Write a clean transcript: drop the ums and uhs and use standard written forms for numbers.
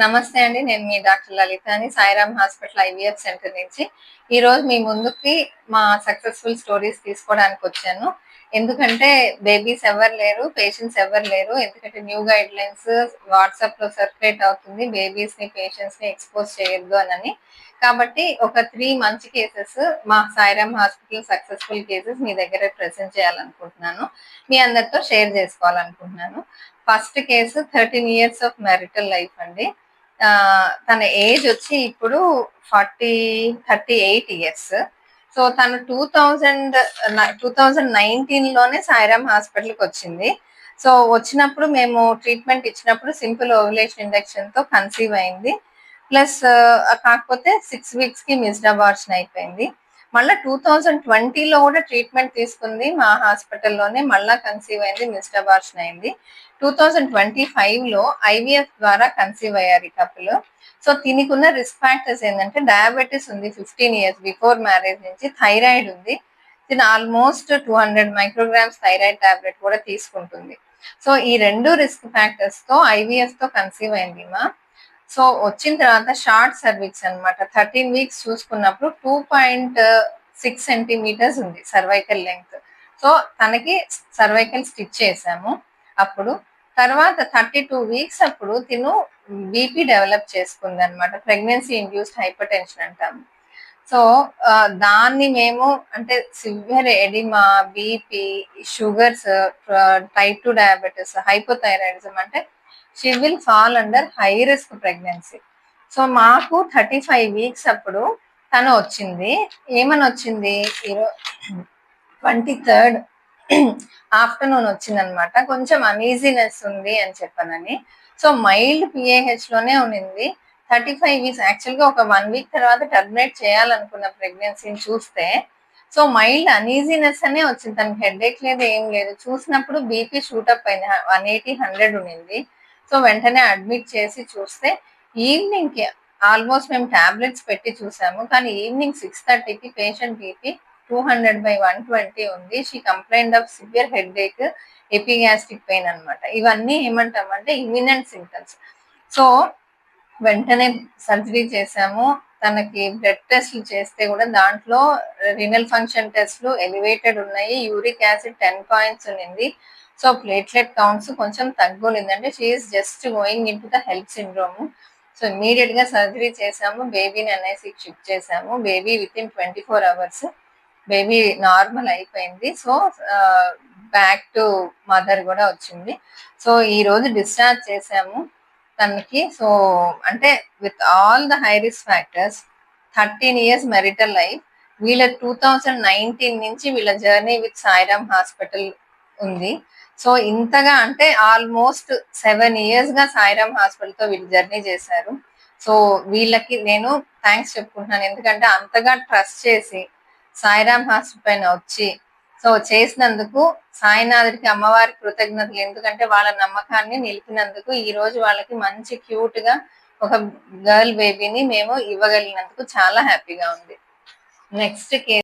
నమస్తే అండి. నేను మీ డాక్టర్ లలితాని సాయిరామ్ హాస్పిటల్ ఐవీఎఫ్ సెంటర్ నుంచి. ఈరోజు మీ ముందుకి మా సక్సెస్‌ఫుల్ స్టోరీస్ తీసుకోవడానికొచ్చాను. ఎందుకంటే బేబీస్ ఎవ్వరు లేరు, పేషెంట్స్ ఎవ్వరు లేరు. ఎందుకంటే న్యూ గైడ్‌లైన్స్ వాట్సాప్‌లో సర్క్యులేట్ అవుతుంది. బేబీస్‌ని, పేషెంట్స్‌ని ఎక్స్‌పోజ్ చేయొద్దు అనని. కాబట్టి ఒక 3 మంచి కేసెస్ మా సాయిరామ్ హాస్పిటల్ సక్సెస్‌ఫుల్ కేసెస్ మీ దగ్గర ప్రెజెంట్ చేయాలనుకుంటున్నాను. మీ అందరితో షేర్ చేసుకోవాలనుకుంటున్నాను. First case 13 years of marital life అండి. తన ఏజ్ వచ్చి ఇప్పుడు 38 ఇయర్స్. సో తను 2019 లోనే సాయిరామ్ హాస్పిటల్కి వచ్చింది. సో వచ్చినప్పుడు మేము ట్రీట్మెంట్ ఇచ్చినప్పుడు సింపుల్ ఓవులేషన్ ఇండక్షన్ తో కన్సీవ్ అయింది. ప్లస్ కాకపోతే 6 వీక్స్ కి మిస్డ్ అబార్షన్ అయిపోయింది. మళ్ళీ 2020లో కూడా ట్రీట్మెంట్ తీసుకుంది మా హాస్పిటల్లోనే. మళ్ళా కన్సీవ్ అయింది, మిస్డ్ అబార్షన్ అయింది. 2025లో ఐవీఎఫ్ ద్వారా కన్సీవ్ అయ్యారు ఈ కపుల్. సో దీనికున్న రిస్క్ ఫ్యాక్టర్స్ ఏంటంటే డయాబెటీస్ ఉంది 15 ఇయర్స్ బిఫోర్ మ్యారేజ్ నుంచి, థైరాయిడ్ ఉంది. దీని ఆల్మోస్ట్ 200 మైక్రోగ్రామ్స్ థైరాయిడ్ టాబ్లెట్ కూడా తీసుకుంటుంది. సో ఈ రెండు రిస్క్ ఫ్యాక్టర్స్ తో ఐవీఎఫ్ తో కన్సీవ్ అయింది మా. సో వచ్చిన తర్వాత షార్ట్ సర్విక్స్ అనమాట. 13 వీక్స్ చూసుకున్నప్పుడు 2.6 సెంటీమీటర్స్ ఉంది సర్వైకల్ లెంగ్త్. సో తనకి సర్వైకల్ స్టిచ్ చేసాము. అప్పుడు తర్వాత 32 వీక్స్ అప్పుడు తిను బీపీ డెవలప్ చేసుకుంది అనమాట. ప్రెగ్నెన్సీ ఇండ్యూస్డ్ హైపర్ టెన్షన్ అంటాము. సో దాన్ని మేము అంటే severe oedema, BP, sugars, type 2 diabetes, hypothyroidism అంటే she will fall under high risk pregnancy. So మాకు 35 వీక్స్ అప్పుడు తను వచ్చింది. ఏమని వచ్చింది? 23rd ఆఫ్టర్నూన్ వచ్చిందనమాట. కొంచెం అనీజీనెస్ ఉంది అని చెప్పనని. సో మైల్డ్ పిఏహెచ్ లోనే ఉన్నింది. 35 వీక్స్ యాక్చువల్గా ఒక 1 వీక్ తర్వాత టర్మినేట్ చేయాలనుకున్న ప్రెగ్నెన్సీని చూస్తే సో మైల్డ్ అనీజీనెస్ అనే వచ్చింది. తనకి హెడేక్ లేదు, ఏం లేదు. చూసినప్పుడు బీపీ షూటప్ అయింది, 180, 100 ఉన్నింది. సో వెంటనే అడ్మిట్ చేసి చూస్తే ఈవినింగ్ కి ఆల్మోస్ట్ మేము టాబ్లెట్స్ పెట్టి చూసాము, కానీ ఈవినింగ్ 6:30కి పేషెంట్ బీపీ 200/120 ఉంది. She complaint of severe headache, epigastric pain అనమాట. ఇవన్నీ ఏమంటామంటే ఇమ్మినెంట్ సింటమ్స్. సో వెంటనే సర్జరీ చేసాము. తనకి బ్లడ్ టెస్ట్లు చేస్తే కూడా దాంట్లో రీనల్ ఫంక్షన్ టెస్ట్లు ఎలివేటెడ్ ఉన్నాయి. యూరిక్ యాసిడ్ 10 పాయింట్స్ ఉన్నింది. సో ప్లేట్లెట్ కౌంట్స్ కొంచెం తగ్గునింది. అంటే she's just going in to the హెల్త్ సిండ్రోమ్. సో ఇమీడియట్ గా సర్జరీ చేసాము. బేబీని ఎన్ఐసికి షిఫ్ట్ చేసాము. Baby within 24 hours baby normal అయిపోయింది. సో బ్యాక్ టు మదర్ కూడా వచ్చింది. సో ఈ రోజు డిశ్చార్జ్ చేసాము తనకి. సో అంటే with all the high risk factors, 13 years marital life. వీళ్ళ 2019 నుంచి వీళ్ళ జర్నీ విత్ సాయిరామ్ హాస్పిటల్ ఉంది. సో ఇంతగా అంటే ఆల్మోస్ట్ 7 ఇయర్స్ గా సాయిరామ్ హాస్పిటల్ తో వీళ్ళు జర్నీ చేశారు. సో వీళ్ళకి నేను థ్యాంక్స్ చెప్పుకుంటున్నాను. ఎందుకంటే అంతగా ట్రస్ట్ చేసి సాయిరామ్ హాస్పిటల్ పైన వచ్చి సో చేసినందుకు సాయినాథుడికి, అమ్మవారి కృతజ్ఞతలు. ఎందుకంటే వాళ్ళ నమ్మకాన్ని నిలిపినందుకు ఈ రోజు వాళ్ళకి మంచి క్యూట్ గా ఒక గర్ల్ బేబీని మేము ఇవ్వగలిగినందుకు చాలా హ్యాపీగా ఉంది. Next case